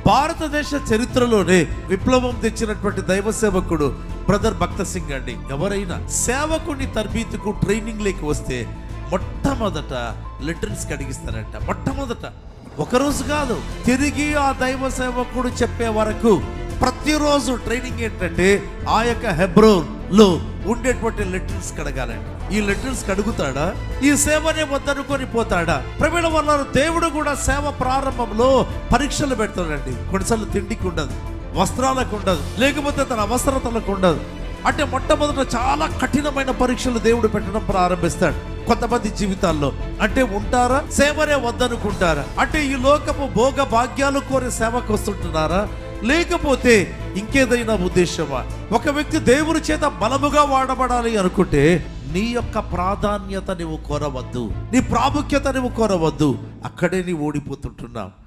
భారతదేశ చరిత్రలోనే విప్లవం తెచ్చినటువంటి దైవ సేవకుడు బ్రదర్ భక్త సింగ్ అండి. ఎవరైనా సేవకుని తర్బీతుకు ట్రైనింగ్ లేక వస్తే మొట్టమొదట లెటర్స్ కడిగిస్తారంట. మొట్టమొదట ఒకరోజు కాదు, తిరిగి ఆ దైవ సేవకుడు చెప్పే వరకు ప్రతిరోజు ట్రైనింగ్ ఏంటంటే ఆ యొక్క హెబ్రోన్ లో ఉండేటువంటి లెటర్స్ కడగాలండి. ఈ లెటర్స్ కడుగుతాడా? ఈ సేవనే వద్దనుకొని పోతాడా? ప్రవీణ వల్ల దేవుడు కూడా సేవ ప్రారంభంలో పరీక్షలు పెడతాడండి. కొన్నిసార్లు తిండికి ఉండదు, వస్త్రాలకు ఉండదు, లేకపోతే తన అవసరతలకు ఉండదు. అంటే మొట్టమొదట చాలా కఠినమైన పరీక్షలు దేవుడు పెట్టడం ప్రారంభిస్తాడు కొంతమంది జీవితాల్లో. అంటే ఉంటారా? సేవనే వద్దనుకుంటారా? అంటే ఈ లోకపు భోగ భాగ్యాలు కోరి సేవకు వస్తుంటున్నారా? లేకపోతే ఇంకేదైనా ఉద్దేశమా? ఒక వ్యక్తి దేవుని చేత బలముగా వాడబడాలి అనుకుంటే నీ యొక్క ప్రాధాన్యత నువ్వు కోరవద్దు, నీ ప్రాముఖ్యత నువ్వు కోరవద్దు. అక్కడే నీ ఓడిపోతుంటున్నావు.